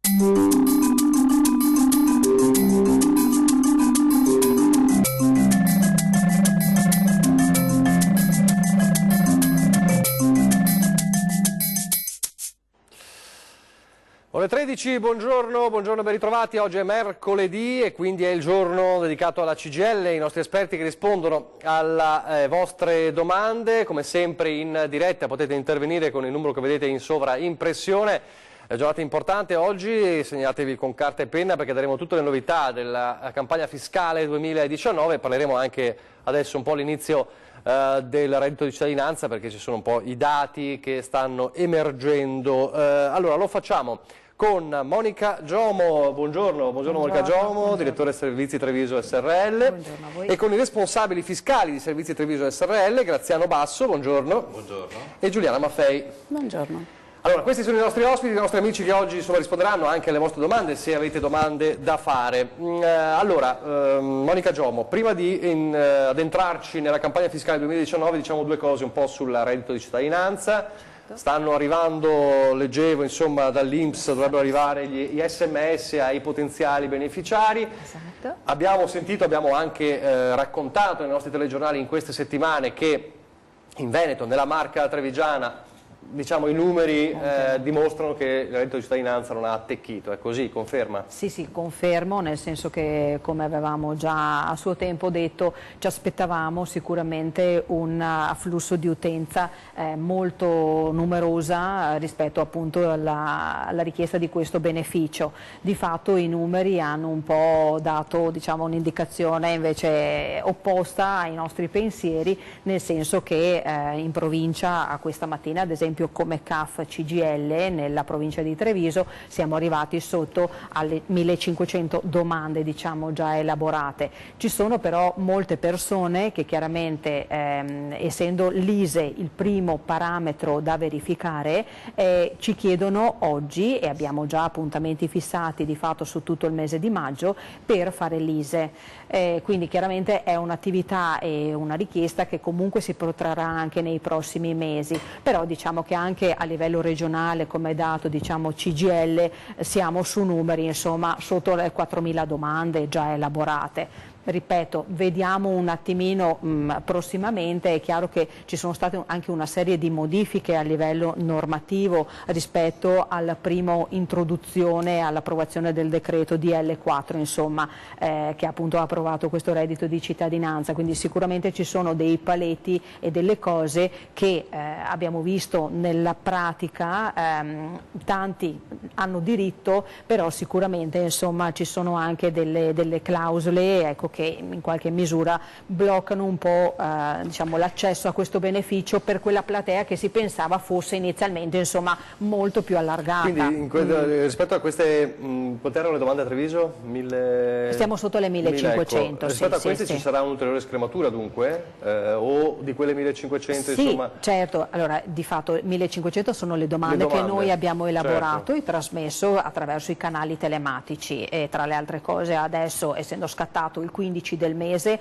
Ore 13, buongiorno, ben ritrovati. Oggi è mercoledì e quindi è il giorno dedicato alla CGIL, i nostri esperti che rispondono alle vostre domande, come sempre in diretta potete intervenire con il numero che vedete in sovraimpressione. È giornata importante oggi, segnatevi con carta e penna perché daremo tutte le novità della campagna fiscale 2019, parleremo anche adesso un po' all'inizio del reddito di cittadinanza perché ci sono un po' i dati che stanno emergendo. Allora lo facciamo con Monica Giomo, buongiorno Monica Giomo, buongiorno. Direttore Servizi Treviso SRL, buongiorno a voi. E con i responsabili fiscali di Servizi Treviso SRL, Graziano Basso, buongiorno, buongiorno. E Giuliana Maffei. Buongiorno. Allora, questi sono i nostri ospiti, i nostri amici che oggi risponderanno anche alle vostre domande, se avete domande da fare. Monica Giomo, prima di addentrarci nella campagna fiscale 2019, diciamo due cose un po' sul reddito di cittadinanza. Stanno arrivando, leggevo, insomma, dall'INPS dovrebbero arrivare gli SMS ai potenziali beneficiari. Esatto. Abbiamo sentito, abbiamo anche raccontato nei nostri telegiornali in queste settimane che in Veneto, nella Marca trevigiana, diciamo i numeri dimostrano che il reddito di cittadinanza non ha attecchito, è così, conferma? Sì, confermo, nel senso che come avevamo già a suo tempo detto ci aspettavamo sicuramente un afflusso di utenza molto numerosa rispetto appunto alla richiesta di questo beneficio. Di fatto i numeri hanno un po' dato, diciamo, un'indicazione invece opposta ai nostri pensieri, nel senso che in provincia a questa mattina, ad esempio come CAF CGIL nella provincia di Treviso siamo arrivati sotto alle 1500 domande, diciamo, già elaborate. Ci sono però molte persone che chiaramente essendo l'ISEE il primo parametro da verificare ci chiedono oggi, e abbiamo già appuntamenti fissati di fatto su tutto il mese di maggio, per fare l'ISEE. Quindi chiaramente è un'attività e una richiesta che comunque si protrarrà anche nei prossimi mesi, però diciamo che anche a livello regionale come dato, diciamo, CGIL siamo su numeri insomma sotto le 4.000 domande già elaborate. Ripeto, vediamo un attimino prossimamente, è chiaro che ci sono state anche una serie di modifiche a livello normativo rispetto alla prima introduzione all'approvazione del decreto DL4, insomma, che appunto ha approvato questo reddito di cittadinanza, quindi sicuramente ci sono dei paletti e delle cose che abbiamo visto nella pratica, tanti hanno diritto, però sicuramente insomma ci sono anche delle clausole, ecco, che in qualche misura bloccano un po' diciamo, l'accesso a questo beneficio per quella platea che si pensava fosse inizialmente insomma molto più allargata. Quindi rispetto a queste, quante erano le domande a Treviso? Stiamo sotto le 1500. Ecco, rispetto a queste ci sarà un'ulteriore scrematura dunque? O di quelle 1500 insomma? Sì, certo, allora di fatto 1500 sono le domande che noi abbiamo elaborato e trasmesso attraverso i canali telematici, e tra le altre cose adesso, essendo scattato il 15 del mese,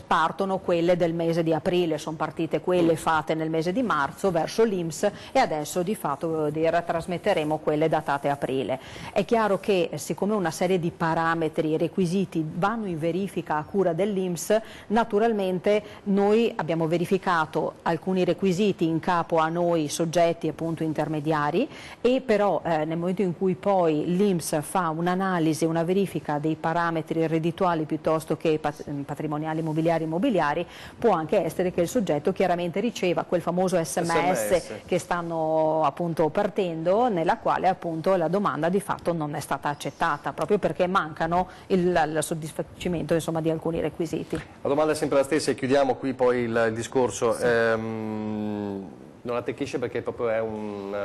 partono quelle del mese di aprile, sono partite quelle fatte nel mese di marzo verso l'INPS e adesso di fatto trasmetteremo quelle datate aprile. È chiaro che siccome una serie di parametri e requisiti vanno in verifica a cura dell'INPS, naturalmente noi abbiamo verificato alcuni requisiti in capo a noi soggetti appunto intermediari, e però nel momento in cui poi l'INPS fa un'analisi, una verifica dei parametri reddituali piuttosto che patrimoniali, immobiliari, può anche essere che il soggetto chiaramente riceva quel famoso SMS che stanno appunto partendo, nella quale appunto la domanda di fatto non è stata accettata, proprio perché mancano il soddisfacimento insomma di alcuni requisiti. La domanda è sempre la stessa e chiudiamo qui poi il discorso. Sì. Non attecchisce perché proprio è un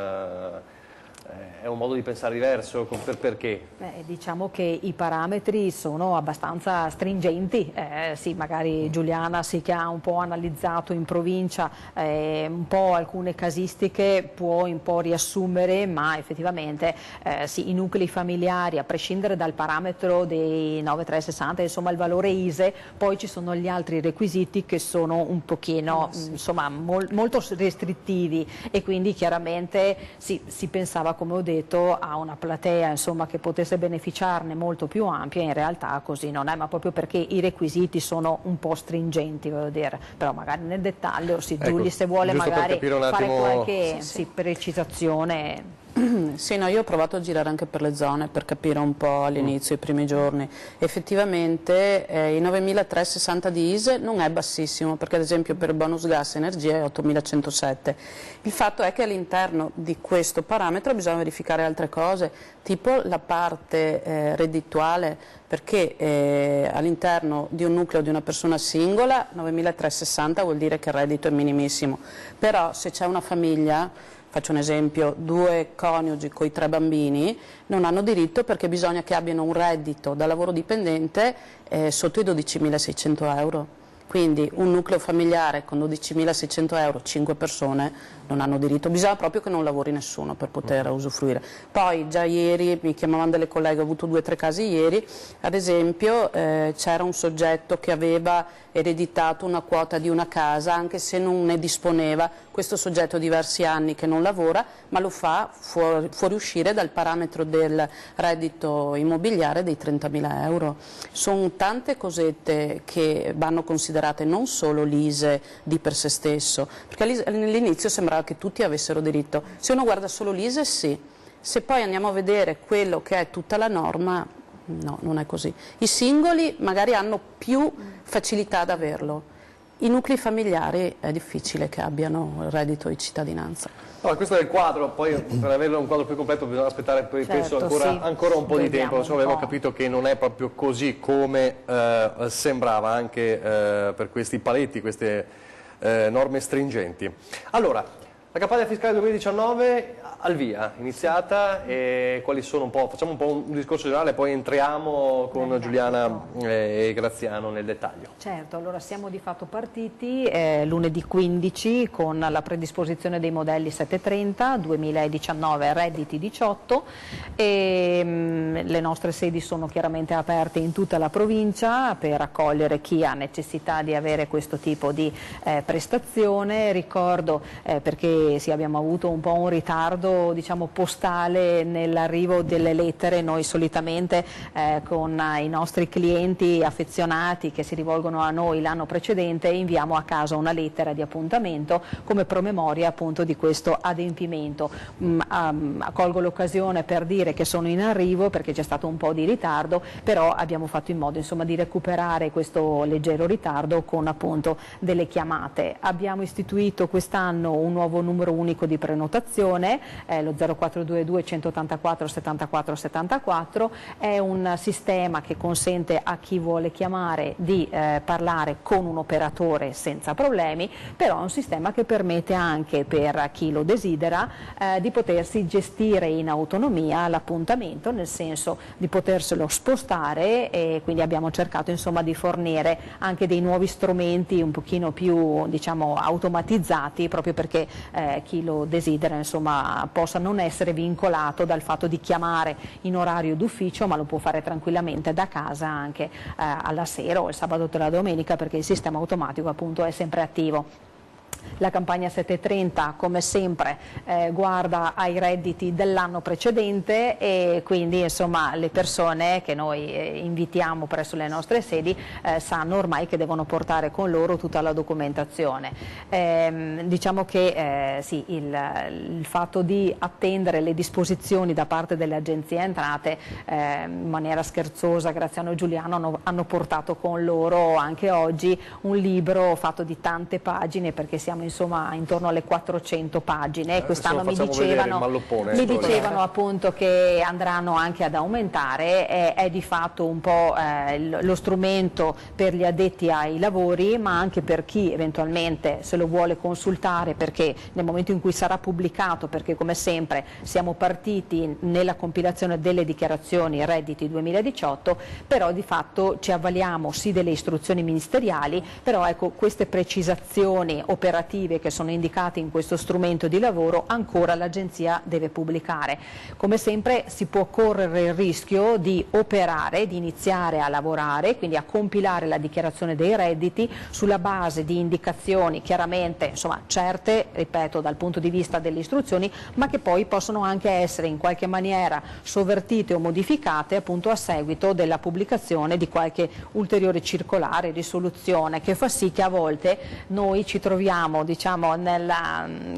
modo di pensare diverso, perché? Diciamo che i parametri sono abbastanza stringenti, sì, magari Giuliana sì che ha un po' analizzato in provincia un po' alcune casistiche, può un po' riassumere, ma effettivamente sì, i nuclei familiari, a prescindere dal parametro dei 9,360, insomma il valore ISEE, poi ci sono gli altri requisiti che sono un pochino insomma molto restrittivi, e quindi chiaramente sì, si pensava come ho detto, a una platea insomma, che potesse beneficiarne molto più ampia. In realtà così non è, ma proprio perché i requisiti sono un po' stringenti, voglio dire. Però magari nel dettaglio, Giulia, se vuole magari fare qualche precisazione. Sì, no, io ho provato a girare anche per le zone per capire un po' all'inizio, i primi giorni. Effettivamente i 9.360 di ISE non è bassissimo, perché ad esempio per il bonus gas energia è 8.107. Il fatto è che all'interno di questo parametro bisogna verificare altre cose, tipo la parte reddituale, perché all'interno di un nucleo di una persona singola 9.360 vuol dire che il reddito è minimissimo, però se c'è una famiglia, faccio un esempio, 2 coniugi con i 3 bambini non hanno diritto perché bisogna che abbiano un reddito da lavoro dipendente sotto i 12.600 euro. Quindi un nucleo familiare con 12.600 euro, 5 persone non hanno diritto, bisogna proprio che non lavori nessuno per poter usufruire. Poi già ieri mi chiamavano delle colleghe, ho avuto 2 o 3 casi ieri, ad esempio c'era un soggetto che aveva ereditato una quota di una casa anche se non ne disponeva, questo soggetto ha diversi anni che non lavora ma lo fa fuoriuscire dal parametro del reddito immobiliare dei 30.000 euro. Sono tante cosette che vanno considerate, non solo l'ISE di per sé stesso, perché all'inizio sembrava che tutti avessero diritto. Se uno guarda solo l'ISE sì, se poi andiamo a vedere quello che è tutta la norma, no, non è così. I singoli magari hanno più facilità ad averlo, i nuclei familiari è difficile che abbiano il reddito di cittadinanza. Allora, questo è il quadro, poi per averlo un quadro più completo bisogna aspettare penso ancora un po' di tempo, insomma abbiamo capito che non è proprio così come sembrava anche per questi paletti, queste norme stringenti. Allora, la campagna fiscale 2019 al via, iniziata, e quali sono un po', facciamo un po' un discorso generale, poi entriamo con Giuliana e Graziano nel dettaglio. Certo, allora siamo di fatto partiti lunedì 15 con la predisposizione dei modelli 730, 2019 redditi 18 e le nostre sedi sono chiaramente aperte in tutta la provincia per accogliere chi ha necessità di avere questo tipo di prestazione. Ricordo perché sì, abbiamo avuto un po' un ritardo diciamo postale nell'arrivo delle lettere. Noi solitamente con i nostri clienti affezionati che si rivolgono a noi l'anno precedente inviamo a casa una lettera di appuntamento come promemoria appunto di questo adempimento. Colgo l'occasione per dire che sono in arrivo perché c'è stato un po' di ritardo, però abbiamo fatto in modo insomma di recuperare questo leggero ritardo con appunto delle chiamate. Abbiamo istituito quest'anno un nuovo numero unico di prenotazione, lo 0422 184 74 74, è un sistema che consente a chi vuole chiamare di parlare con un operatore senza problemi, però è un sistema che permette anche per chi lo desidera di potersi gestire in autonomia l'appuntamento, nel senso di poterselo spostare, e quindi abbiamo cercato insomma di fornire anche dei nuovi strumenti un pochino più diciamo automatizzati proprio perché chi lo desidera insomma possa non essere vincolato dal fatto di chiamare in orario d'ufficio, ma lo può fare tranquillamente da casa anche alla sera o il sabato o la domenica, perché il sistema automatico appunto è sempre attivo. La campagna 730 come sempre guarda ai redditi dell'anno precedente e quindi insomma le persone che noi invitiamo presso le nostre sedi sanno ormai che devono portare con loro tutta la documentazione. Diciamo che sì, il fatto di attendere le disposizioni da parte delle agenzie entrate in maniera scherzosa Graziano e Giuliano hanno portato con loro anche oggi un libro fatto di tante pagine, perché siamo insomma intorno alle 400 pagine. Quest'anno mi dicevano appunto che andranno anche ad aumentare. È di fatto un po' lo strumento per gli addetti ai lavori, ma anche per chi eventualmente se lo vuole consultare, perché nel momento in cui sarà pubblicato, perché come sempre siamo partiti nella compilazione delle dichiarazioni redditi 2018, però di fatto ci avvaliamo sì delle istruzioni ministeriali, però ecco queste precisazioni operative operative che sono indicate in questo strumento di lavoro ancora l'Agenzia deve pubblicare. Come sempre si può correre il rischio di operare, di iniziare a lavorare, quindi a compilare la dichiarazione dei redditi sulla base di indicazioni chiaramente certe, ripeto, dal punto di vista delle istruzioni, ma che poi possono anche essere in qualche maniera sovvertite o modificate appunto a seguito della pubblicazione di qualche ulteriore circolare, risoluzione, che fa sì che a volte noi ci troviamo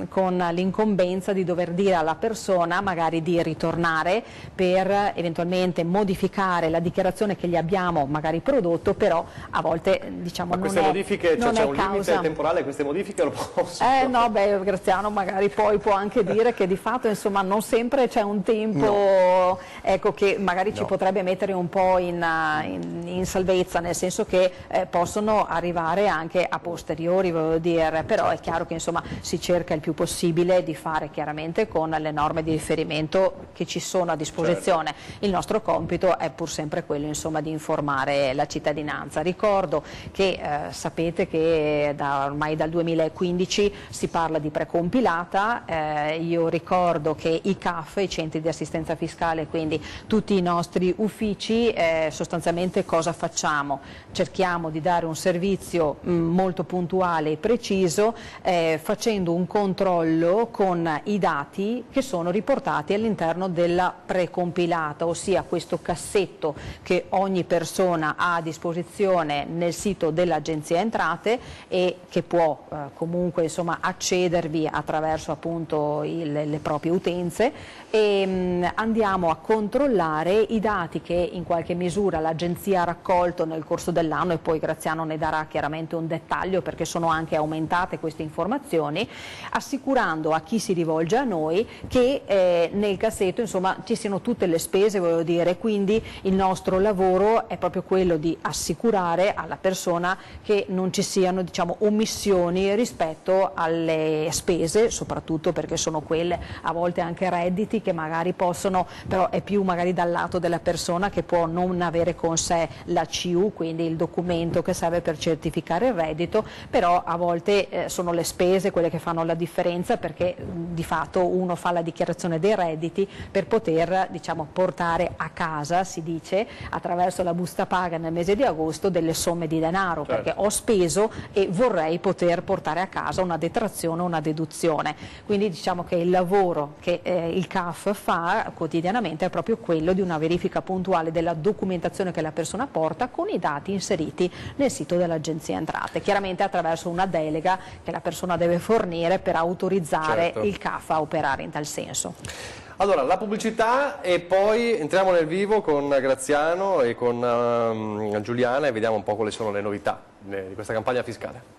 con l'incombenza di dover dire alla persona magari di ritornare per eventualmente modificare la dichiarazione che gli abbiamo magari prodotto, però a volte ma queste modifiche, c'è un limite temporale, queste modifiche lo possono? No, beh, Graziano magari poi può anche dire che di fatto non sempre c'è un tempo ecco, che magari ci potrebbe mettere un po' in salvezza, nel senso che possono arrivare anche a posteriori, voglio dire, però è chiaro che si cerca il più possibile di fare chiaramente con le norme di riferimento che ci sono a disposizione. Il nostro compito è pur sempre quello di informare la cittadinanza. Ricordo che sapete che ormai dal 2015 si parla di precompilata, io ricordo che i CAF, i centri di assistenza fiscale, quindi tutti i nostri uffici, sostanzialmente cosa facciamo? Cerchiamo di dare un servizio molto puntuale e preciso, facendo un controllo con i dati che sono riportati all'interno della precompilata, ossia questo cassetto che ogni persona ha a disposizione nel sito dell'Agenzia Entrate e che può comunque accedervi attraverso appunto le proprie utenze, e andiamo a controllare i dati che in qualche misura l'Agenzia ha raccolto nel corso dell'anno, e poi Graziano ne darà chiaramente un dettaglio perché sono anche aumentate queste informazioni, assicurando a chi si rivolge a noi che nel cassetto ci siano tutte le spese, voglio dire, quindi il nostro lavoro è proprio quello di assicurare alla persona che non ci siano omissioni rispetto alle spese, soprattutto perché sono quelle a volte anche redditi che magari possono, però è più magari dal lato della persona che può non avere con sé la CU, quindi il documento che serve per certificare il reddito, però a volte sono le spese quelle che fanno la differenza, perché di fatto uno fa la dichiarazione dei redditi per poter portare a casa, si dice, attraverso la busta paga nel mese di agosto delle somme di denaro, perché ho speso e vorrei poter portare a casa una detrazione o una deduzione. Quindi diciamo che il lavoro che il CAF fa quotidianamente è proprio quello di una verifica puntuale della documentazione che la persona porta con i dati inseriti nel sito dell'Agenzia Entrate, chiaramente attraverso una delega che la persona deve fornire per autorizzare il CAF a operare in tal senso. Allora, la pubblicità e poi entriamo nel vivo con Graziano e con Giuliana e vediamo un po' quali sono le novità di questa campagna fiscale.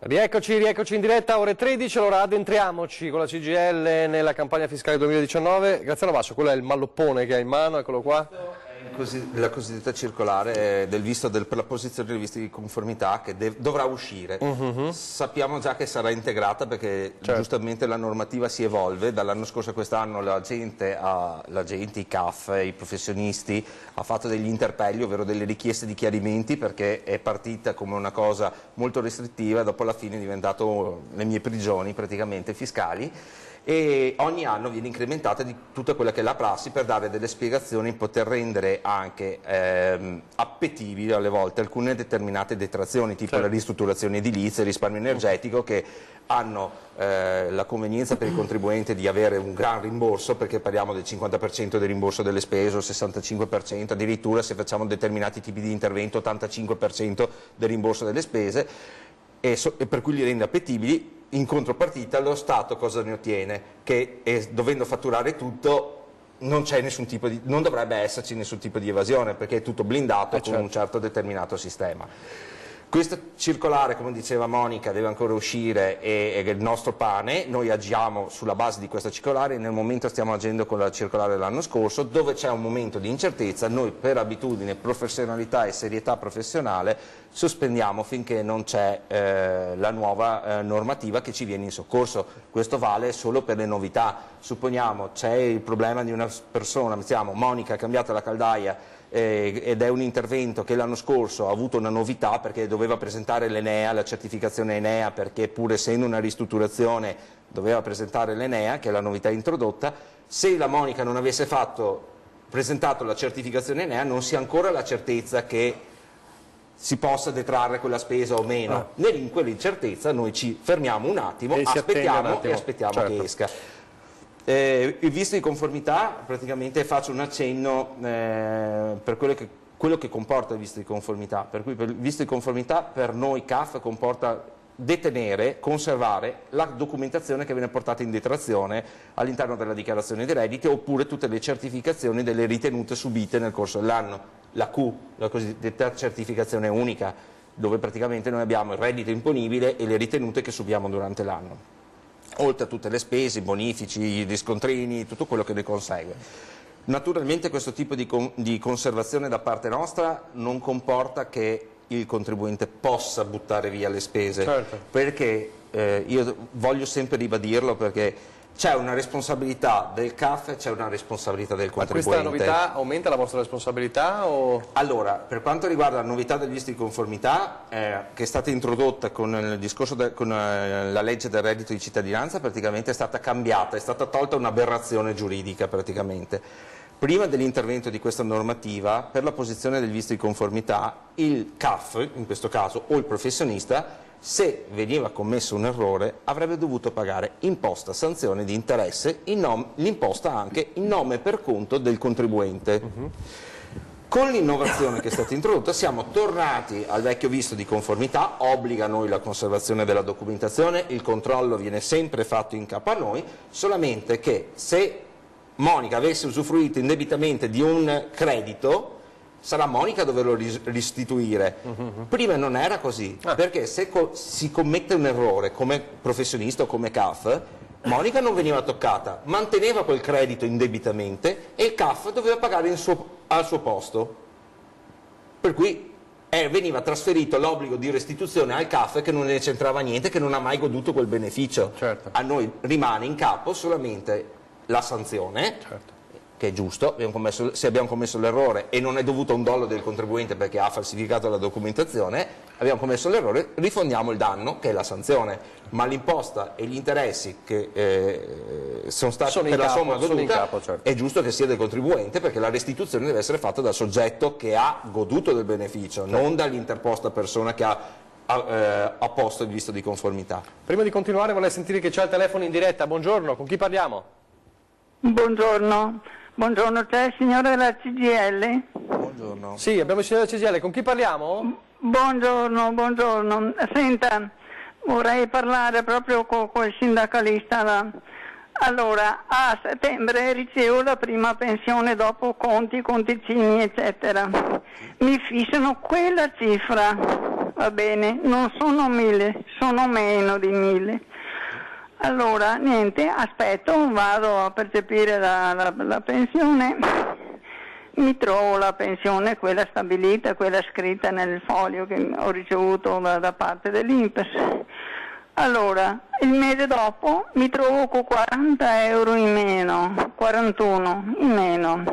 Rieccoci in diretta, ore 13, allora addentriamoci con la CGIL nella campagna fiscale 2019. Graziano Basso, quello è il malloppone che ha in mano, eccolo qua. La cosiddetta circolare del visto per la posizione del visto di conformità che dovrà uscire. Sappiamo già che sarà integrata perché giustamente la normativa si evolve. Dall'anno scorso a quest'anno la gente, i CAF, i professionisti, ha fatto degli interpelli, ovvero delle richieste di chiarimenti, perché è partita come una cosa molto restrittiva e dopo alla fine è diventato le mie prigioni praticamente fiscali. E ogni anno viene incrementata di tutta quella che è la prassi per dare delle spiegazioni, poter rendere anche appetibili alle volte alcune determinate detrazioni, tipo la ristrutturazione edilizia, il risparmio energetico, che hanno la convenienza per il contribuente di avere un gran rimborso, perché parliamo del 50% del rimborso delle spese, o 65%, addirittura se facciamo determinati tipi di intervento 85% del rimborso delle spese, e per cui li rende appetibili. In contropartita lo Stato cosa ne ottiene? Che dovendo fatturare tutto non dovrebbe esserci nessun tipo di evasione, perché è tutto blindato con un certo determinato sistema. Questa circolare, come diceva Monica, deve ancora uscire e è il nostro pane. Noi agiamo sulla base di questa circolare, nel momento stiamo agendo con la circolare dell'anno scorso, dove c'è un momento di incertezza, noi per abitudine, professionalità e serietà professionale sospendiamo finché non c'è la nuova normativa che ci viene in soccorso. Questo vale solo per le novità. Supponiamo c'è il problema di una persona, diciamo Monica ha cambiato la caldaia, ed è un intervento che l'anno scorso ha avuto una novità perché doveva presentare l'Enea, la certificazione Enea, perché pur essendo una ristrutturazione doveva presentare l'Enea, che è la novità introdotta. Se la Monica non avesse presentato la certificazione Enea, non si ha ancora la certezza che si possa detrarre quella spesa o meno. In quell'incertezza noi ci fermiamo un attimo, aspettiamo certo, che esca. Il visto di conformità, praticamente faccio un accenno per quello che comporta il visto di conformità. Per cui il visto di conformità per noi CAF comporta detenere, conservare la documentazione che viene portata in detrazione all'interno della dichiarazione di redditi, oppure tutte le certificazioni delle ritenute subite nel corso dell'anno. La Q, la cosiddetta certificazione unica, dove praticamente noi abbiamo il reddito imponibile e le ritenute che subiamo durante l'anno, oltre a tutte le spese, i bonifici, i riscontrini, tutto quello che ne consegue. Naturalmente questo tipo di conservazione da parte nostra non comporta che il contribuente possa buttare via le spese, certo, perché io voglio sempre ribadirlo, perché c'è una responsabilità del CAF e c'è una responsabilità del contribuente. Ma questa novità aumenta la vostra responsabilità? Allora, per quanto riguarda la novità del visto di conformità, che è stata introdotta con il discorso con la legge del reddito di cittadinanza, praticamente è stata cambiata, è stata tolta un'aberrazione giuridica praticamente. Prima dell'intervento di questa normativa, per la posizione del visto di conformità, il CAF, in questo caso, o il professionista, se veniva commesso un errore, avrebbe dovuto pagare imposta, sanzione di interesse, l'imposta anche in nome e per conto del contribuente. Con l'innovazione che è stata introdotta siamo tornati al vecchio visto di conformità, obbliga a noi la conservazione della documentazione, il controllo viene sempre fatto in capo a noi, solamente che se Monica avesse usufruito indebitamente di un credito, sarà Monica a doverlo restituire. Prima non era così, perché se si commette un errore come professionista o come CAF, Monica non veniva toccata, manteneva quel credito indebitamente e il CAF doveva pagare al suo posto. Per cui veniva trasferito l'obbligo di restituzione al CAF, che non ne c'entrava niente, che non ha mai goduto quel beneficio. Certo. A noi rimane in capo solamente la sanzione, Certo, che è giusto, se abbiamo commesso l'errore e non è dovuto a un dolo del contribuente perché ha falsificato la documentazione, abbiamo commesso l'errore, rifondiamo il danno, che è la sanzione, ma l'imposta e gli interessi che sono stati per la somma goduta, certo, è giusto che sia del contribuente, perché la restituzione deve essere fatta dal soggetto che ha goduto del beneficio, certo, non dall'interposta persona che ha posto il visto di conformità. Prima di continuare vorrei sentire che c'è il telefono in diretta. Buongiorno, con chi parliamo? Buongiorno, buongiorno, c'è il signore della CGIL? Buongiorno. Sì, abbiamo il signore della CGIL, con chi parliamo? Buongiorno, buongiorno. Senta, vorrei parlare proprio con il sindacalista là. Allora, a settembre ricevo la prima pensione dopo conti, conticini, eccetera. Mi fissano quella cifra, va bene, non sono 1000, sono meno di 1000. Allora, niente, aspetto, vado a percepire la pensione, mi trovo la pensione, quella stabilita, quella scritta nel foglio che ho ricevuto da parte dell'INPS. Allora, il mese dopo mi trovo con 40 euro in meno, 41 in meno.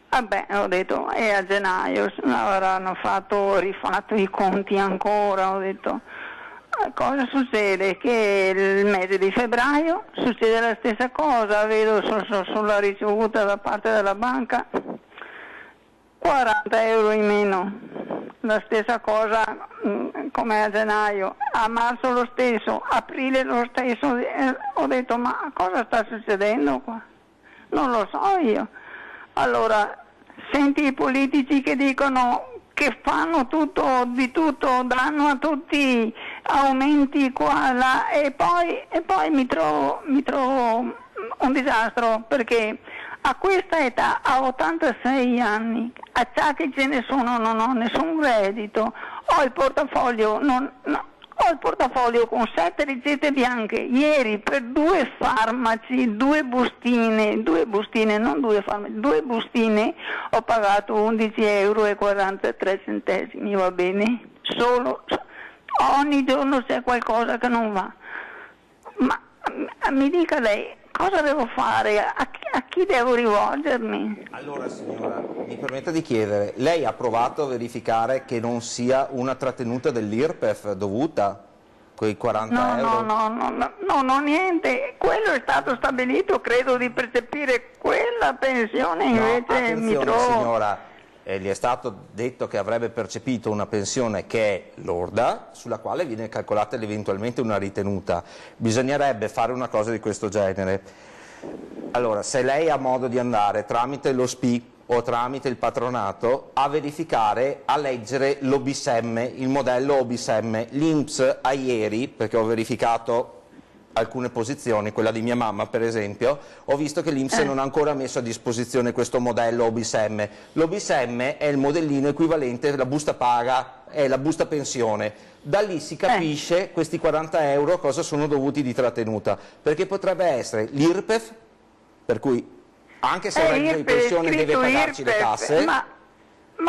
Vabbè, ho detto, e a gennaio avranno rifatto i conti ancora, ho detto. Cosa succede? Che il mese di febbraio succede la stessa cosa, vedo sulla ricevuta da parte della banca 40 euro in meno, la stessa cosa come a gennaio, a marzo lo stesso, aprile lo stesso, ho detto ma cosa sta succedendo qua? Non lo so io. Allora, senti i politici che dicono che fanno tutto, di tutto, danno a tutti aumenti qua, là, e poi mi trovo un disastro, perché a questa età, a 86 anni, a già che ce ne sono, non ho nessun reddito, ho il portafoglio, ho il portafoglio con 7 ricette bianche. Ieri per 2 farmaci, 2 bustine, non 2 farmaci, 2 bustine ho pagato 11,43 €, va bene? Solo, ogni giorno c'è qualcosa che non va. Ma mi dica lei, cosa devo fare? A chi devo rivolgermi? Allora signora, mi permetta di chiedere, lei ha provato a verificare che non sia una trattenuta dell'IRPEF dovuta? Quei 40 euro? No, niente, quello è stato stabilito, credo di percepire quella pensione, invece mi trovo... Signora, gli è stato detto che avrebbe percepito una pensione che è lorda, sulla quale viene calcolata eventualmente una ritenuta. Bisognerebbe fare una cosa di questo genere. Allora, se lei ha modo di andare tramite lo SPI o tramite il patronato a verificare, a leggere l'OBISEM, il modello OBISEM, l'INPS a ieri, perché ho verificato alcune posizioni, quella di mia mamma per esempio, ho visto che l'INPS non ha ancora messo a disposizione questo modello OBISEM. L'OBISEM è il modellino equivalente alla busta paga, è la busta pensione. Da lì si capisce questi 40 euro cosa sono dovuti di trattenuta, perché potrebbe essere l'IRPEF, per cui anche se il reddito di pensione deve pagarci le tasse. Ma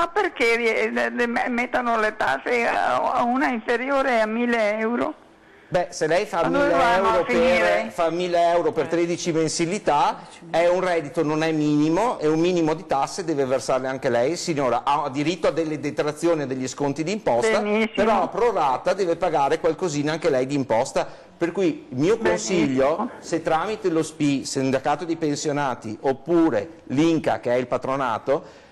perché mettono le tasse a una inferiore a 1.000 euro? Beh, se lei fa 1.000 euro per 13 mensilità, è un reddito, non è minimo, è un minimo di tasse, deve versarle anche lei, signora, ha diritto a delle detrazioni e degli sconti di imposta, però a prorata deve pagare qualcosina anche lei di imposta, per cui il mio consiglio, se tramite lo SPI, sindacato di pensionati, oppure l'INCA che è il patronato,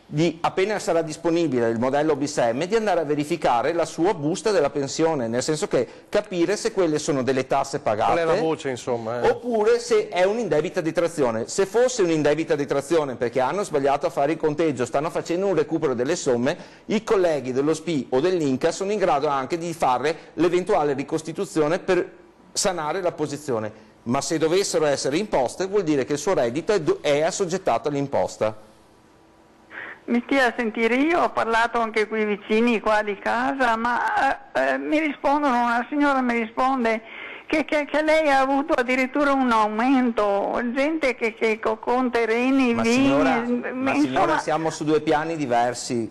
appena sarà disponibile il modello OBISEM, di andare a verificare la sua busta della pensione, nel senso che capire se quelle sono delle tasse pagate, qual è la voce, insomma, oppure se è un'indebita detrazione. Se fosse un'indebita detrazione perché hanno sbagliato a fare il conteggio, stanno facendo un recupero delle somme, i colleghi dello SPI o dell'INCA sono in grado anche di fare l'eventuale ricostituzione per sanare la posizione, ma se dovessero essere imposte vuol dire che il suo reddito è assoggettato all'imposta. Mi stia a sentire, io ho parlato anche qui vicini, qua di casa, ma mi rispondono, una signora mi risponde che lei ha avuto addirittura un aumento, gente che con terreni, ma signora, siamo su 2 piani diversi,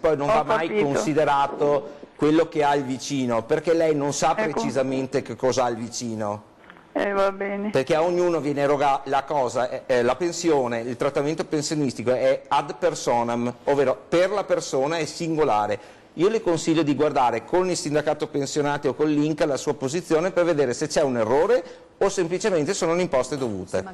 poi non va mai considerato quello che ha il vicino, perché lei non sa precisamente che cosa ha il vicino. Va bene. Perché a ognuno viene erogata la pensione, il trattamento pensionistico è ad personam, ovvero per la persona è singolare. Io le consiglio di guardare con il sindacato pensionati o con l'INCA la sua posizione per vedere se c'è un errore o semplicemente sono le imposte dovute.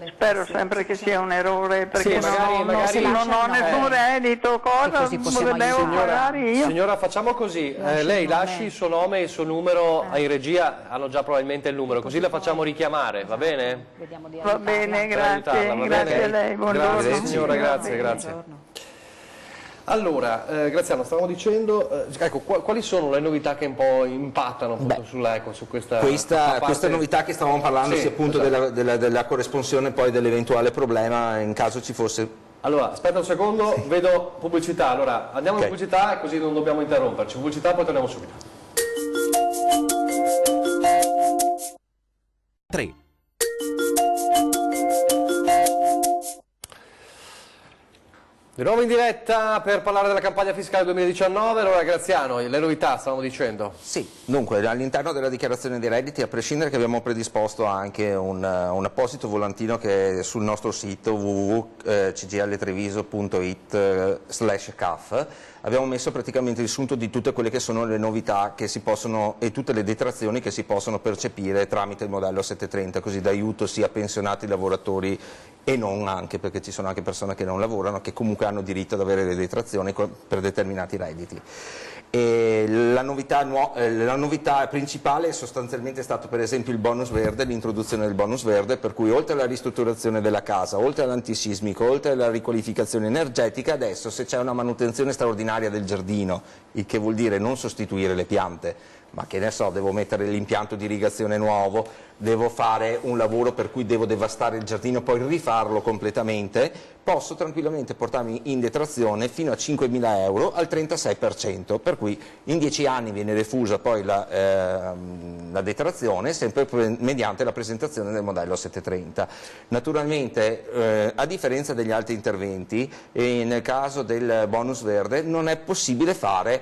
Spero sempre che sia un errore, perché magari non ho nessun reddito, cosa devo pagare io? Signora, facciamo così, lei lasci il suo nome e il suo numero, in regia hanno già probabilmente il numero, così la facciamo richiamare, va bene? Va bene, grazie a lei, buongiorno. Grazie signora, grazie. Allora, Graziano, stavamo dicendo, ecco, quali sono le novità che un po' impattano su questa novità che stavamo parlando, sia appunto della corresponsione poi dell'eventuale problema in caso ci fosse. Allora, aspetta un secondo, vedo pubblicità, allora andiamo in pubblicità e così non dobbiamo interromperci, pubblicità poi torniamo subito. 3. Di nuovo in diretta per parlare della campagna fiscale 2019, allora Graziano, le novità stavamo dicendo. Sì, dunque all'interno della dichiarazione dei redditi, a prescindere che abbiamo predisposto anche un apposito volantino che è sul nostro sito www.cgltreviso.it/caf, abbiamo messo praticamente il sunto di tutte quelle che sono le novità che si possono e tutte le detrazioni che si possono percepire tramite il modello 730, così da aiuto sia a pensionati, lavoratori e non, anche perché ci sono anche persone che non lavorano che comunque hanno diritto ad avere le detrazioni per determinati redditi. E la novità principale è sostanzialmente stato per esempio il bonus verde, l'introduzione del bonus verde, per cui oltre alla ristrutturazione della casa, oltre all'antisismico, oltre alla riqualificazione energetica, adesso se c'è una manutenzione straordinaria del giardino, il che vuol dire non sostituire le piante ma che ne so, devo mettere l'impianto di irrigazione nuovo, devo fare un lavoro per cui devo devastare il giardino, poi rifarlo completamente, posso tranquillamente portarmi in detrazione fino a 5.000 euro al 36%, per cui in 10 anni viene refusa poi la detrazione, sempre mediante la presentazione del modello 730. Naturalmente, a differenza degli altri interventi, nel caso del bonus verde non è possibile fare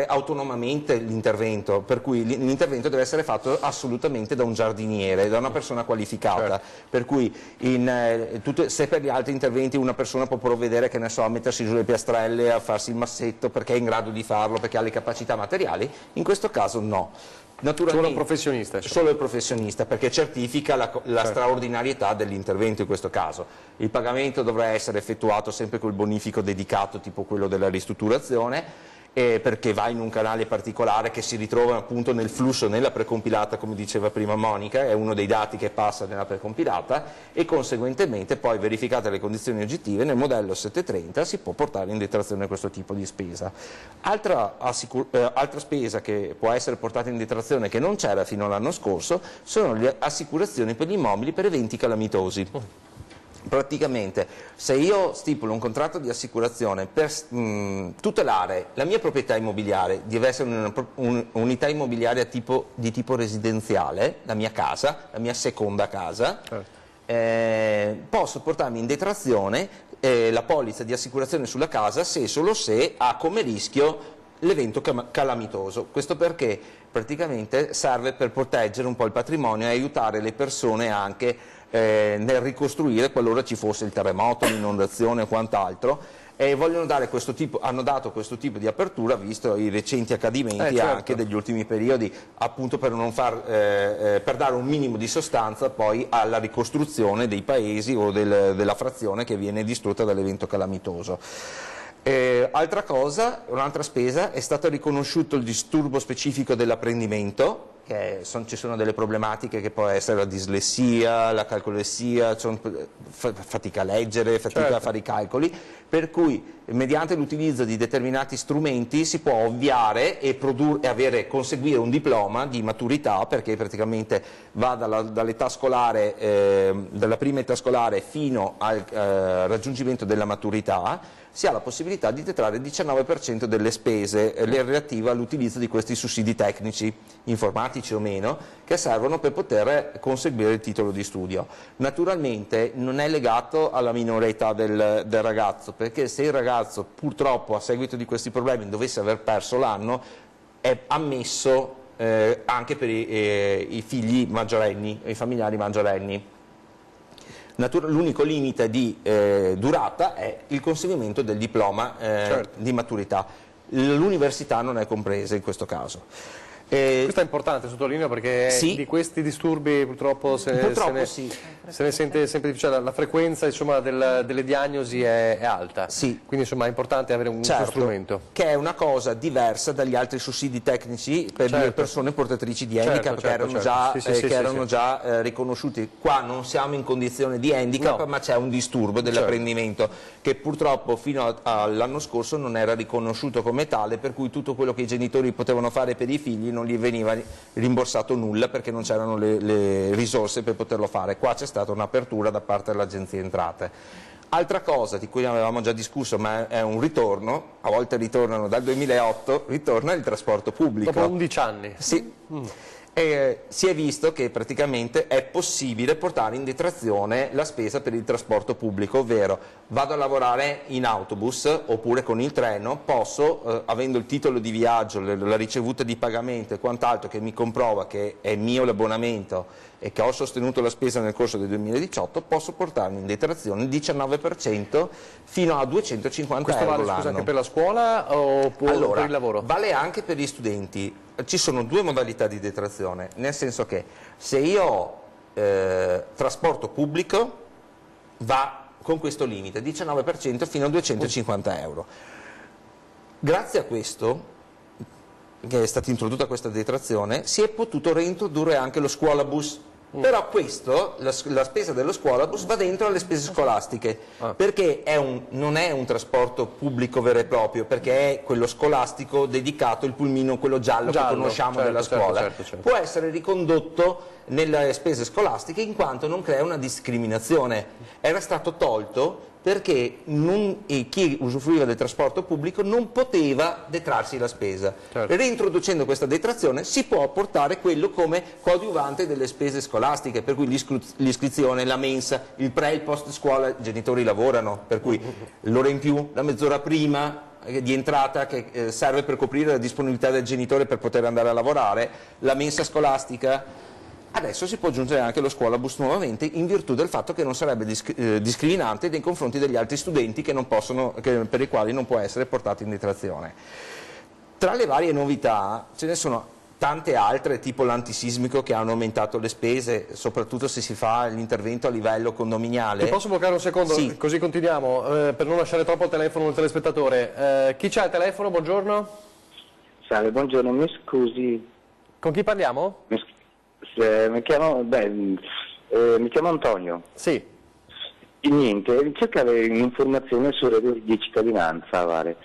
autonomamente l'intervento, per cui l'intervento deve essere fatto assolutamente da un giardiniere, da una persona qualificata, certo. Per cui se per gli altri interventi una persona può provvedere, che ne so, a mettersi giù le piastrelle, a farsi il massetto perché è in grado di farlo, perché ha le capacità materiali, in questo caso no. Solo il professionista. Solo il professionista, perché certifica la straordinarietà dell'intervento in questo caso. Il pagamento dovrà essere effettuato sempre col bonifico dedicato, tipo quello della ristrutturazione, perché va in un canale particolare che si ritrova appunto nel flusso, nella precompilata, come diceva prima Monica, è uno dei dati che passa nella precompilata, e conseguentemente poi, verificate le condizioni oggettive, nel modello 730 si può portare in detrazione questo tipo di spesa. Altra spesa che può essere portata in detrazione, che non c'era fino all'anno scorso, sono le assicurazioni per gli immobili per eventi calamitosi. Praticamente, se io stipulo un contratto di assicurazione per tutelare la mia proprietà immobiliare, deve essere un'unità immobiliare di tipo residenziale, la mia casa, la mia seconda casa, posso portarmi in detrazione la polizza di assicurazione sulla casa se e solo se ha come rischio l'evento calamitoso. Questo perché praticamente serve per proteggere un po' il patrimonio e aiutare le persone anche nel ricostruire qualora ci fosse il terremoto, l'inondazione o quant'altro, e hanno dato questo tipo di apertura, visto i recenti accadimenti, certo. Anche degli ultimi periodi, appunto per dare un minimo di sostanza poi alla ricostruzione dei paesi o della frazione che viene distrutta dall'evento calamitoso. Un'altra spesa, è stato riconosciuto il disturbo specifico dell'apprendimento, ci sono delle problematiche che può essere la dislessia, la calcolessia, fatica a leggere, fatica certo. A fare i calcoli, per cui mediante l'utilizzo di determinati strumenti si può ovviare e conseguire un diploma di maturità, perché praticamente va dall'età scolare, dalla prima età scolare fino al raggiungimento della maturità. Si ha la possibilità di detrarre il 19% delle spese relative all'utilizzo di questi sussidi tecnici, informatici o meno, che servono per poter conseguire il titolo di studio. Naturalmente non è legato alla minore età del ragazzo, perché se il ragazzo purtroppo a seguito di questi problemi dovesse aver perso l'anno, è ammesso anche per i figli maggiorenni, i familiari maggiorenni. L'unico limite di durata è il conseguimento del diploma certo. Di maturità. L'università non è compresa in questo caso. Questo è importante, sottolineo, perché sì. Di questi disturbi purtroppo se ne sente sempre di più, cioè la frequenza, insomma, delle diagnosi è alta, sì. Quindi insomma è importante avere un certo, strumento. Che è una cosa diversa dagli altri sussidi tecnici per certo. Le persone portatrici di handicap, certo, che erano già riconosciuti. Qua non siamo in condizione di handicap, no. Ma c'è un disturbo dell'apprendimento, certo. Che purtroppo fino all'anno scorso non era riconosciuto come tale, per cui tutto quello che i genitori potevano fare per i figli non gli veniva rimborsato nulla, perché non c'erano le risorse per poterlo fare. Qua c'è stata un'apertura da parte dell'Agenzia Entrate. Altra cosa di cui avevamo già discusso, ma è un ritorno, a volte ritornano dal 2008, ritorna il trasporto pubblico. Dopo 11 anni? Sì. Si è visto che praticamente è possibile portare in detrazione la spesa per il trasporto pubblico, ovvero vado a lavorare in autobus oppure con il treno, posso, avendo il titolo di viaggio, la ricevuta di pagamento e quant'altro che mi comprova che è mio l'abbonamento e che ho sostenuto la spesa nel corso del 2018, posso portarmi in detrazione il 19% fino a 250 Questo euro vale, l'anno. Scusa, anche per la scuola o allora, per il lavoro? Vale anche per gli studenti. Ci sono due modalità di detrazione, nel senso che se io ho trasporto pubblico va con questo limite, 19% fino a 250 euro. Grazie a questo, che è stata introdotta questa detrazione, si è potuto reintrodurre anche lo scuolabus, Però questo, la spesa dello scuolabus va dentro alle spese scolastiche, perché non è un trasporto pubblico vero e proprio, perché è quello scolastico dedicato, il pulmino, quello giallo che conosciamo della scuola. Certo. Può essere ricondotto nelle spese scolastiche in quanto non crea una discriminazione. Era stato tolto perché chi usufruiva del trasporto pubblico non poteva detrarsi la spesa. Reintroducendo questa detrazione si può portare quello come coadiuvante delle spese scolastiche, per cui l'iscrizione, la mensa, il pre e il post scuola, i genitori lavorano, per cui l'ora in più, la mezz'ora prima di entrata che serve per coprire la disponibilità del genitore per poter andare a lavorare, la mensa scolastica. Adesso si può aggiungere anche lo scuolabus nuovamente in virtù del fatto che non sarebbe discriminante nei confronti degli altri studenti per i quali non può essere portato in detrazione. Tra le varie novità ce ne sono tante altre, tipo l'antisismico che hanno aumentato le spese, soprattutto se si fa l'intervento a livello condominiale. Ti posso bloccare un secondo? Sì. Così continuiamo, per non lasciare troppo il telefono del telespettatore. Chi c'ha il telefono? Buongiorno. Salve, buongiorno, mi scusi. Con chi parliamo? Mi chiamo Antonio. Sì. E niente, cercavo un'informazione sul reddito di cittadinanza, vale.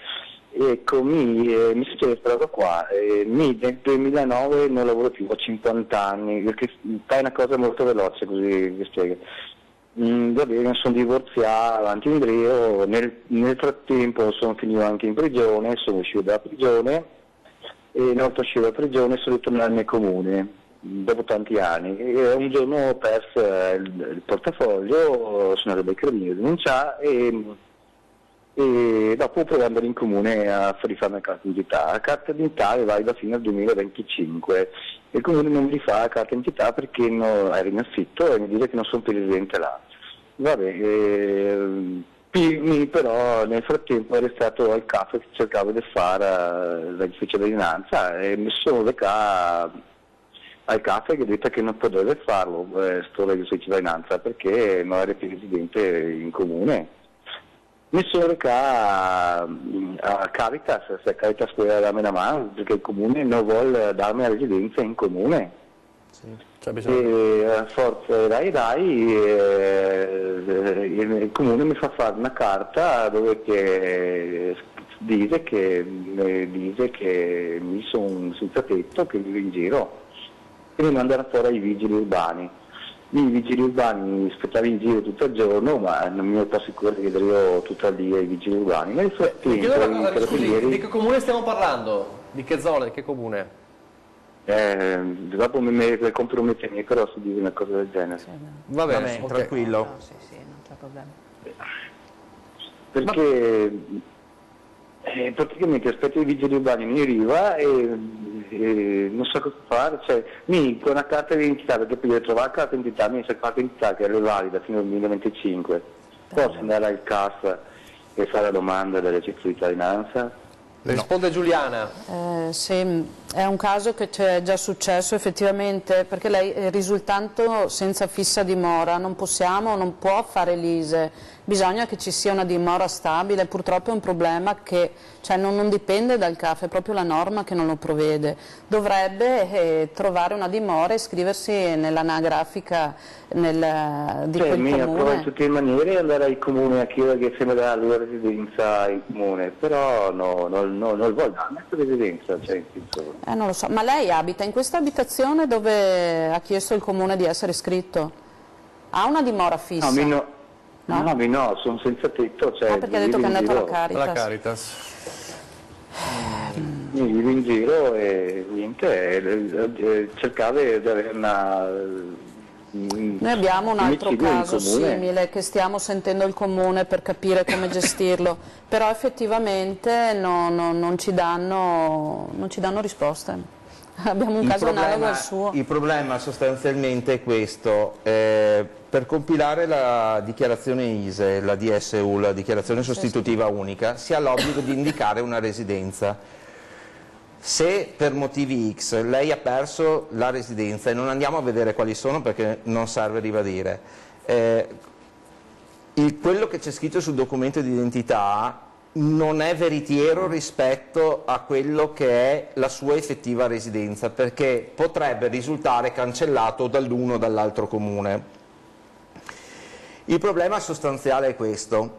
Ecco, mi succede questa cosa qua. Nel 2009 non lavoro più, ho 50 anni, perché fai una cosa molto veloce, così vi spiego. Va bene, sono divorziato, avanti e indietro, nel frattempo sono finito anche in prigione, sono uscito dalla prigione e una volta uscito dalla prigione sono ritornato nel comune. Dopo tanti anni, e un giorno ho perso il portafoglio, sono andato ai carabinieri a denunciare e dopo provo ad andare in comune a rifare la carta d'identità. La carta d'identità è valida fino al 2025, il comune non mi rifà la carta d'identità perché ero in affitto e mi dice che non sono più residente là. Vabbè, però nel frattempo ero stato al capo che cercavo di fare la cittadinanza e mi sono recato al capo che ha detto che non poteva farlo, sto reddito di cittadinanza, perché non ero più residente in comune. Mi sono recato a Caritas, se Caritas può darmi una mano, perché il comune non vuole darmi la residenza in comune. Sì. E a forza il comune mi fa fare una carta dove dice che mi sono senza tetto, che vivo in giro. E mi mandano fuori ai vigili urbani. I vigili urbani aspettavo in giro tutto il giorno, ma non mi ero sicuro di vedere io tutto il giorno ai vigili urbani. Nel frattempo, di che comune stiamo parlando? Di che zona? Di che comune? Dopo mi compromettermi, però si dice una cosa del genere. Va bene, okay. Tranquillo. No, sì, non c'è problema. Perché praticamente aspetto i vigili urbani, mi arriva e non so cosa fare, cioè con una carta di identità, perché poi devo trovare la carta di identità, mi sa carta di identità che è valida fino al 2025, posso andare al CAS e fare la domanda della cittadinanza? Risponde Giuliana. Sì, è un caso che ci è già successo effettivamente, perché lei risultando senza fissa dimora non può fare l'ISEE, bisogna che ci sia una dimora stabile, purtroppo è un problema che non dipende dal CAF, è proprio la norma che non lo provvede. Dovrebbe trovare una dimora e iscriversi nell'anagrafica di quel comune. Prova in tutte le maniere andare al comune a chiedere che sembra la loro residenza in comune, però non voglio la residenza. Non lo so, ma lei abita in questa abitazione dove ha chiesto il comune di essere iscritto? Ha una dimora fissa? No, sono senza tetto. Perché ha detto che è andato alla Caritas. La Caritas. Mi vivo in giro e niente, cercavo di avere una... Noi abbiamo un altro caso simile che stiamo sentendo il comune per capire come gestirlo, però effettivamente non ci danno risposte. Abbiamo un caso analogo al suo. Il problema sostanzialmente è questo. Per compilare la dichiarazione ISEE, la DSU, la dichiarazione sostitutiva unica, si ha l'obbligo di indicare una residenza. Se per motivi X lei ha perso la residenza, e non andiamo a vedere quali sono perché non serve ribadire, quello che c'è scritto sul documento di identità non è veritiero rispetto a quello che è la sua effettiva residenza, perché potrebbe risultare cancellato dall'uno o dall'altro comune. Il problema sostanziale è questo: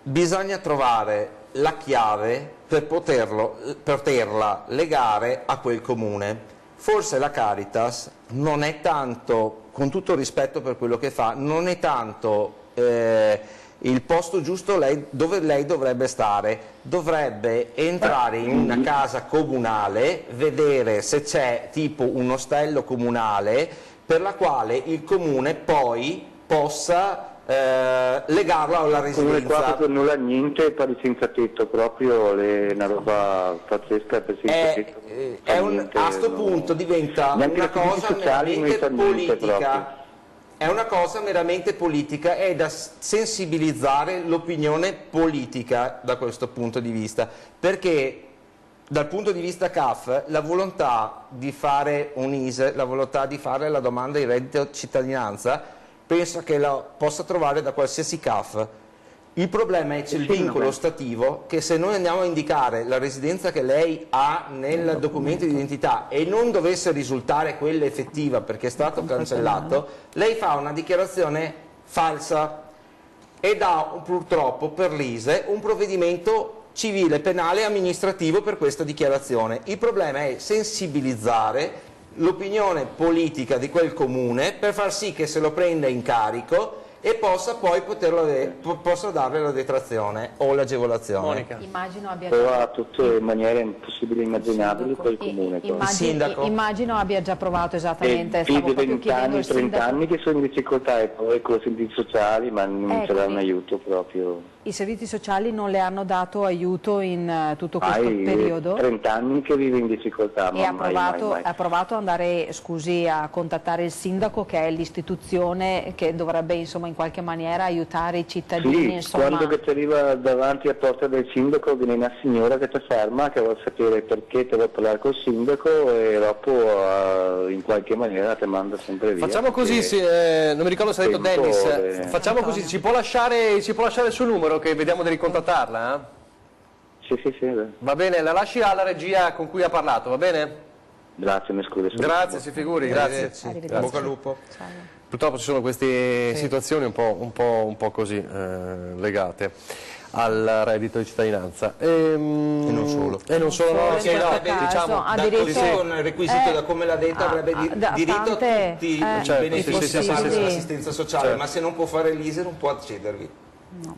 bisogna trovare la chiave per poterla legare a quel comune. Forse la Caritas non è tanto, con tutto il rispetto per quello che fa, non è tanto il posto giusto dove lei dovrebbe stare. Dovrebbe entrare in una casa comunale, vedere se c'è tipo un ostello comunale per la quale il comune poi possa legarla alla residenza. Come qua per nulla niente per i senza tetto, proprio una roba pazzesca per senza tetto. A sto punto diventa una cosa meramente politica. È una cosa meramente politica, è da sensibilizzare l'opinione politica da questo punto di vista, perché dal punto di vista CAF la volontà di fare un ISE, la volontà di fare la domanda di reddito cittadinanza, penso che la possa trovare da qualsiasi CAF. Il problema è che c'è il vincolo ostativo, che se noi andiamo a indicare la residenza che lei ha nel documento di identità e non dovesse risultare quella effettiva perché è stato cancellato, lei fa una dichiarazione falsa ed ha purtroppo per l'ISE un provvedimento civile, penale e amministrativo per questa dichiarazione. Il problema è sensibilizzare l'opinione politica di quel comune per far sì che se lo prenda in carico e possa poi possa darle la detrazione o l'agevolazione. Monica. Immagino abbia Prova tutte in maniere impossibili e immaginabili quel comune. Immagino abbia già provato esattamente. Più di 20 anni, 30 anni che sono in difficoltà e poi con i servizi sociali, ma non ce l'hanno un aiuto proprio. I servizi sociali non le hanno dato aiuto in tutto questo periodo? 30 anni che vive in difficoltà. E ha provato ad andare, scusi, a contattare il sindaco, che è l'istituzione che dovrebbe insomma in qualche maniera aiutare i cittadini? Sì, insomma. Quando che ti arriva davanti a porta del sindaco viene una signora che ti ferma, che vuole sapere perché te vuoi parlare col sindaco e dopo in qualche maniera ti manda sempre via. Facciamo così, non mi ricordo se ha detto Dennis, facciamo così, ci può lasciare il suo numero che vediamo di ricontattarla? Sì. Va bene, la lasci alla regia con cui ha parlato, va bene? Grazie, mi scusi. Grazie, si figuri, grazie. Bocca al lupo. Purtroppo ci sono queste situazioni un po' così legate al reddito di cittadinanza e non solo. Diciamo, con il requisito da come l'ha detto avrebbe diritto a tutti i benefici da parte dell'assistenza sociale, ma se non può fare l'ISE non può accedervi. No.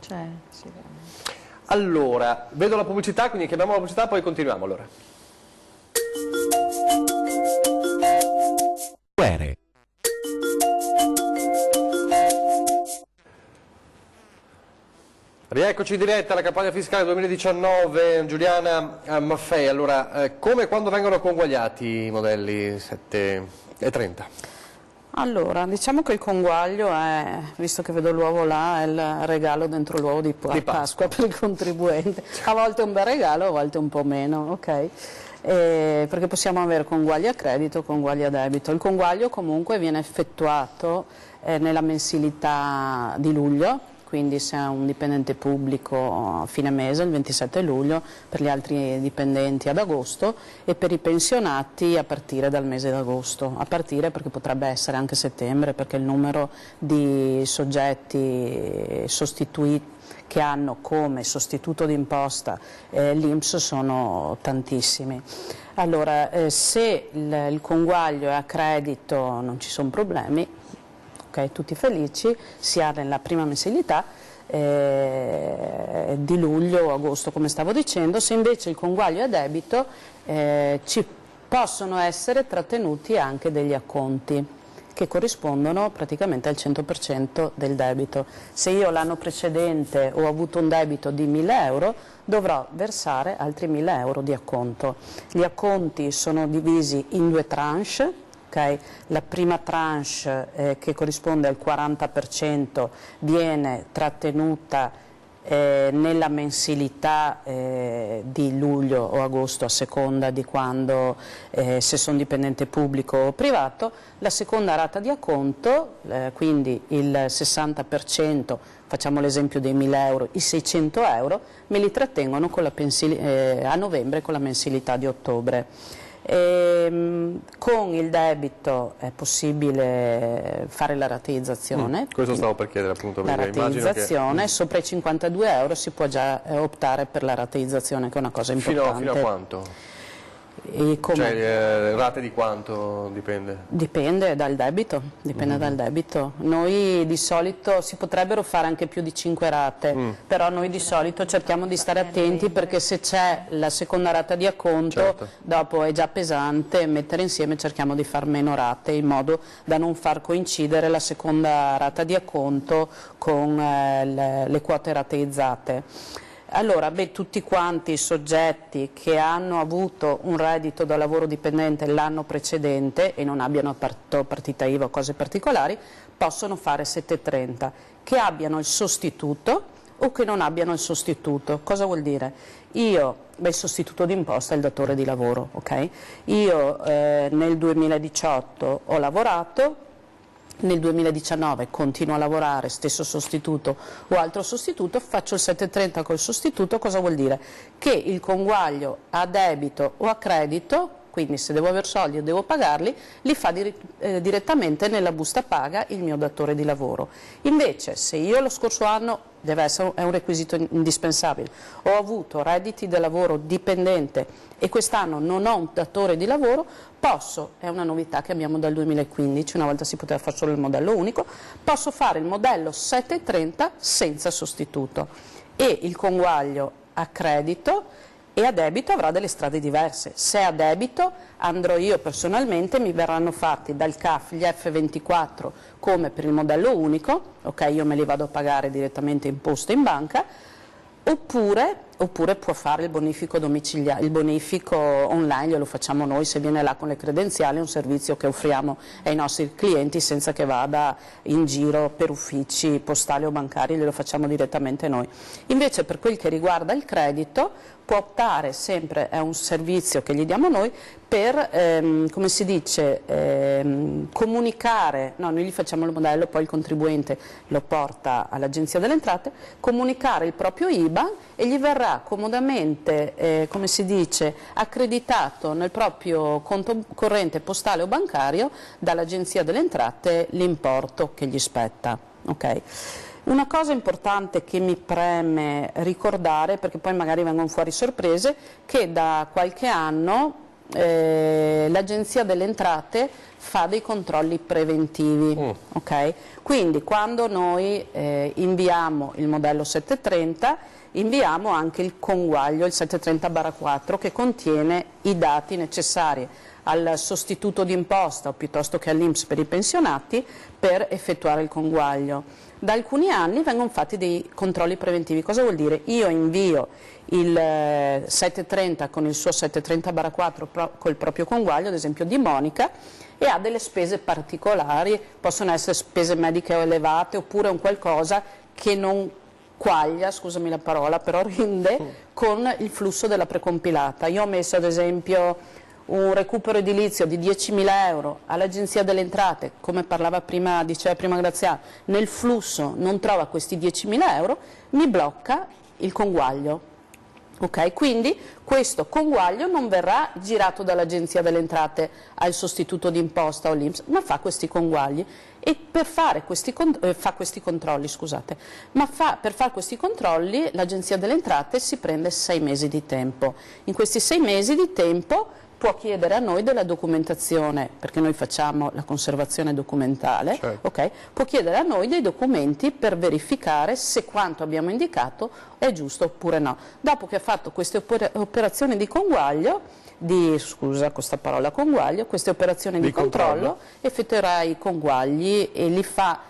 Allora, vedo la pubblicità, quindi chiamiamo la pubblicità, poi continuiamo allora. Rieccoci in diretta alla campagna fiscale 2019, Giuliana Maffei. Allora, come e quando vengono conguagliati i modelli 7,30? Allora, diciamo che il conguaglio è, visto che vedo l'uovo là, è il regalo dentro l'uovo di Pasqua per il contribuente. A volte è un bel regalo, a volte un po' meno, ok? Perché possiamo avere conguagli a credito, conguagli a debito. Il conguaglio comunque viene effettuato nella mensilità di luglio, quindi se è un dipendente pubblico a fine mese, il 27 luglio, per gli altri dipendenti ad agosto e per i pensionati a partire dal mese d'agosto, a partire perché potrebbe essere anche settembre, perché il numero di soggetti sostituiti che hanno come sostituto d'imposta l'INPS sono tantissimi. Allora, se il conguaglio è a credito non ci sono problemi, tutti felici, si ha nella prima mensilità di luglio o agosto, come stavo dicendo. Se invece il conguaglio è a debito ci possono essere trattenuti anche degli acconti che corrispondono praticamente al 100% del debito. Se io l'anno precedente ho avuto un debito di 1.000 euro, dovrò versare altri 1.000 euro di acconto. Gli acconti sono divisi in due tranche. La prima tranche che corrisponde al 40% viene trattenuta nella mensilità di luglio o agosto, a seconda di quando, se sono dipendente pubblico o privato, la seconda rata di acconto, quindi il 60%, facciamo l'esempio dei 1.000 euro, i 600 euro me li trattengono con a novembre con la mensilità di ottobre. Con il debito è possibile fare la rateizzazione. Questo stavo per chiedere appunto. La rateizzazione, sopra i 52 euro si può già optare per la rateizzazione, che è una cosa importante. Fino a quanto? Cioè, rate di quanto dipende? Dipende dal debito, dal debito. Noi di solito si potrebbero fare anche più di 5 rate, però noi di solito cerchiamo di stare attenti, perché se c'è la seconda rata di acconto, dopo è già pesante mettere insieme, cerchiamo di far meno rate in modo da non far coincidere la seconda rata di acconto con le quote rateizzate. Allora, tutti quanti i soggetti che hanno avuto un reddito da lavoro dipendente l'anno precedente e non abbiano partita IVA o cose particolari, possono fare 730, che abbiano il sostituto o che non abbiano il sostituto. Cosa vuol dire? Il sostituto d'imposta è il datore di lavoro, ok? Io nel 2018 ho lavorato, nel 2019 continuo a lavorare, stesso sostituto o altro sostituto, faccio il 730 col sostituto. Cosa vuol dire? Che il conguaglio a debito o a credito, quindi se devo aver soldi o devo pagarli, li fa direttamente nella busta paga il mio datore di lavoro. Invece se io lo scorso anno, è un requisito indispensabile, ho avuto redditi da lavoro dipendente e quest'anno non ho un datore di lavoro, posso, è una novità che abbiamo dal 2015, una volta si poteva fare solo il modello unico, posso fare il modello 730 senza sostituto, e il conguaglio a credito e a debito avrà delle strade diverse. Se a debito andrò io personalmente, mi verranno fatti dal CAF gli F24 come per il modello unico, ok, io me li vado a pagare direttamente in posta in banca, oppure può fare il bonifico domiciliare, il bonifico online, lo facciamo noi, se viene là con le credenziali, è un servizio che offriamo ai nostri clienti senza che vada in giro per uffici postali o bancari, glielo facciamo direttamente noi. Invece per quel che riguarda il credito può optare sempre, è un servizio che gli diamo noi, per, come si dice, comunicare, no, noi gli facciamo il modello, poi il contribuente lo porta all'Agenzia delle Entrate, comunicare il proprio IBAN e gli verrà comodamente, come si dice, accreditato nel proprio conto corrente postale o bancario dall'Agenzia delle Entrate l'importo che gli spetta. Okay? Una cosa importante che mi preme ricordare, perché poi magari vengono fuori sorprese, che da qualche anno l'Agenzia delle Entrate fa dei controlli preventivi, okay? Quindi quando noi inviamo il modello 730 inviamo anche il conguaglio, il 730/4, che contiene i dati necessari al sostituto d'imposta o piuttosto che all'INPS per i pensionati per effettuare il conguaglio. Da alcuni anni vengono fatti dei controlli preventivi. Cosa vuol dire? Io invio il 730 con il suo 730/4 col proprio conguaglio, ad esempio di Monica, e ha delle spese particolari, possono essere spese mediche elevate oppure un qualcosa che non quaglia, scusami la parola, però rinde con il flusso della precompilata. Io ho messo ad esempio un recupero edilizio di 10.000 euro all'Agenzia delle Entrate, come diceva prima Graziano, nel flusso non trova questi 10.000 euro, mi blocca il conguaglio. Okay? Quindi questo conguaglio non verrà girato dall'Agenzia delle Entrate al sostituto d'imposta o all'INPS, ma fa questi conguagli. E per fare questi controlli, scusate, per fare questi controlli l'Agenzia delle Entrate si prende 6 mesi di tempo. In questi 6 mesi di tempo può chiedere a noi della documentazione, perché noi facciamo la conservazione documentale, certo. Okay? Può chiedere a noi dei documenti per verificare se quanto abbiamo indicato è giusto oppure no. Dopo che ha fatto queste operazioni di conguaglio, queste operazioni di controllo, effettuerà i conguagli e li fa.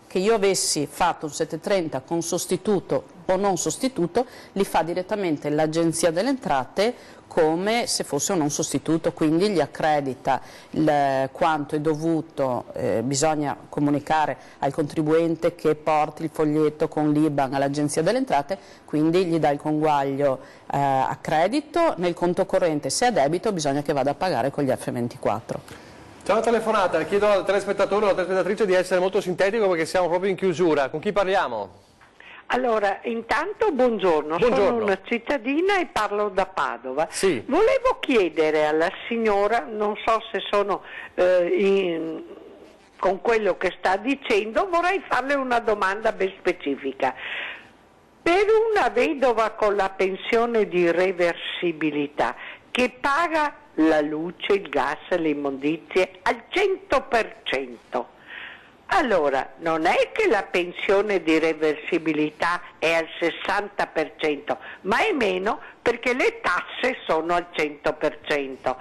Che io avessi fatto un 730 con sostituto o non sostituto, li fa direttamente l'Agenzia delle Entrate come se fosse un non sostituto, quindi gli accredita quanto è dovuto, bisogna comunicare al contribuente che porti il foglietto con l'IBAN all'Agenzia delle Entrate, quindi gli dà il conguaglio a credito, nel conto corrente se è a debito bisogna che vada a pagare con gli F24. C'è una telefonata, chiedo al telespettatore o alla telespettatrice di essere molto sintetico perché siamo proprio in chiusura. Con chi parliamo? Allora, intanto buongiorno, sono una cittadina e parlo da Padova. Sì. Volevo chiedere alla signora, non so se sono con quello che sta dicendo, vorrei farle una domanda ben specifica. Per una vedova con la pensione di reversibilità che paga la luce, il gas, le immondizie al 100%, allora non è che la pensione di reversibilità è al 60%, ma è meno perché le tasse sono al 100%.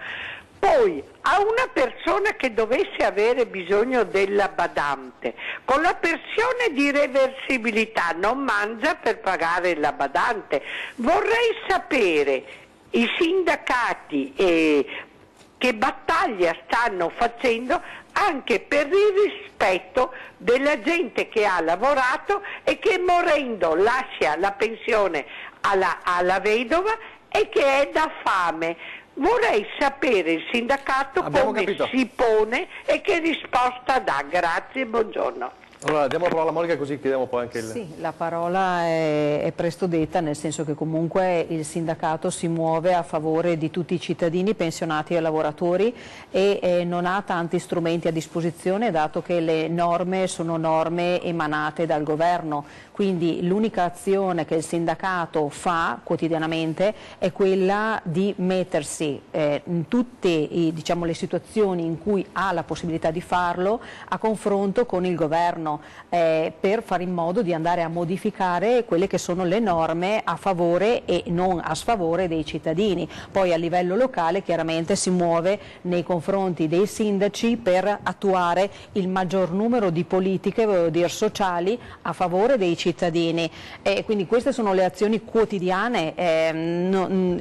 Poi a una persona che dovesse avere bisogno della badante, con la pensione di reversibilità non mangia per pagare la badante. Vorrei sapere i sindacati che battaglia stanno facendo anche per il rispetto della gente che ha lavorato e che morendo lascia la pensione alla vedova e che è da fame. Vorrei sapere il sindacato come si pone e che risposta dà. Grazie, buongiorno. Allora, diamo la parola a Monica così chiediamo poi anche il... Sì, la parola è presto detta, nel senso che comunque il sindacato si muove a favore di tutti i cittadini, pensionati e lavoratori e non ha tanti strumenti a disposizione dato che le norme sono norme emanate dal governo. Quindi l'unica azione che il sindacato fa quotidianamente è quella di mettersi in tutte le situazioni in cui ha la possibilità di farlo a confronto con il governo per fare in modo di andare a modificare quelle che sono le norme a favore e non a sfavore dei cittadini. Poi a livello locale chiaramente si muove nei confronti dei sindaci per attuare il maggior numero di politiche, voglio dire, sociali a favore dei cittadini. Quindi queste sono le azioni quotidiane,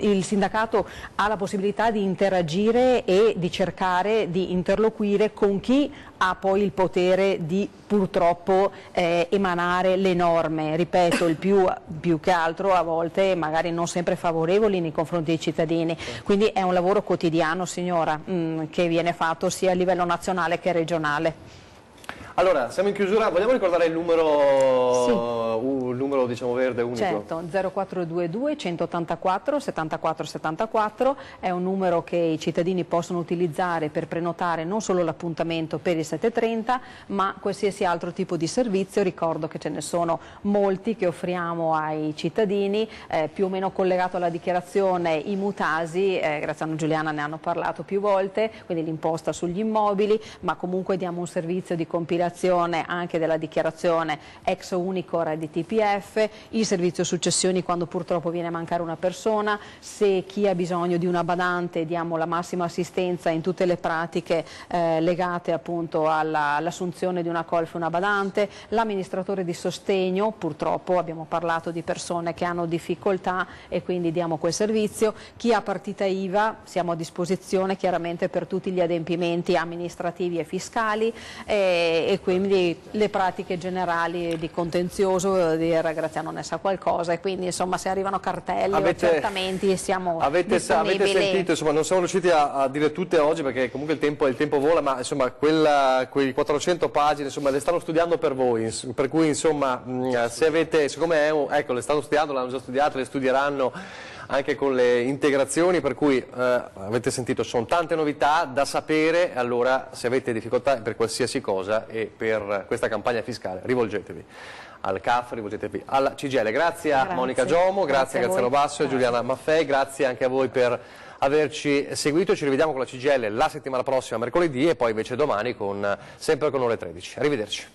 il sindacato ha la possibilità di interagire e di cercare di interloquire con chi ha poi il potere di purtroppo emanare le norme, ripeto, il più che altro a volte magari non sempre favorevoli nei confronti dei cittadini. Quindi è un lavoro quotidiano, signora, che viene fatto sia a livello nazionale che regionale. Allora, siamo in chiusura, vogliamo ricordare il numero, il numero diciamo verde unico? Certo, 0422 184 74 74 è un numero che i cittadini possono utilizzare per prenotare non solo l'appuntamento per il 7:30 ma qualsiasi altro tipo di servizio. Ricordo che ce ne sono molti che offriamo ai cittadini, più o meno collegato alla dichiarazione i mutasi, Graziano e Giuliana ne hanno parlato più volte, quindi l'imposta sugli immobili, ma comunque diamo un servizio di compilazione anche della dichiarazione ex unico RDTPF, il servizio successioni quando purtroppo viene a mancare una persona, se chi ha bisogno di una badante diamo la massima assistenza in tutte le pratiche legate appunto all'assunzione di una colf, una badante, l'amministratore di sostegno, purtroppo abbiamo parlato di persone che hanno difficoltà e quindi diamo quel servizio, chi ha partita IVA siamo a disposizione chiaramente per tutti gli adempimenti amministrativi e fiscali e quindi le pratiche generali di contenzioso, Graziano ne sa qualcosa e quindi insomma se arrivano cartelli o accertamenti siamo disponibili. Avete sentito, insomma non siamo riusciti a dire tutte oggi perché comunque il tempo vola, ma insomma quei 400 pagine insomma le stanno studiando per voi, per cui insomma se avete, siccome ecco le stanno studiando, l'hanno già studiate, le studieranno anche con le integrazioni, per cui avete sentito, sono tante novità da sapere. Allora se avete difficoltà per qualsiasi cosa e per questa campagna fiscale rivolgetevi al CAF, rivolgetevi alla CGIL. Grazie a Monica Giomo, grazie a Graziano Basso e a Giuliana Maffei, grazie anche a voi per averci seguito. Ci rivediamo con la CGIL la settimana prossima, mercoledì, e poi invece domani sempre con ore 13. Arrivederci.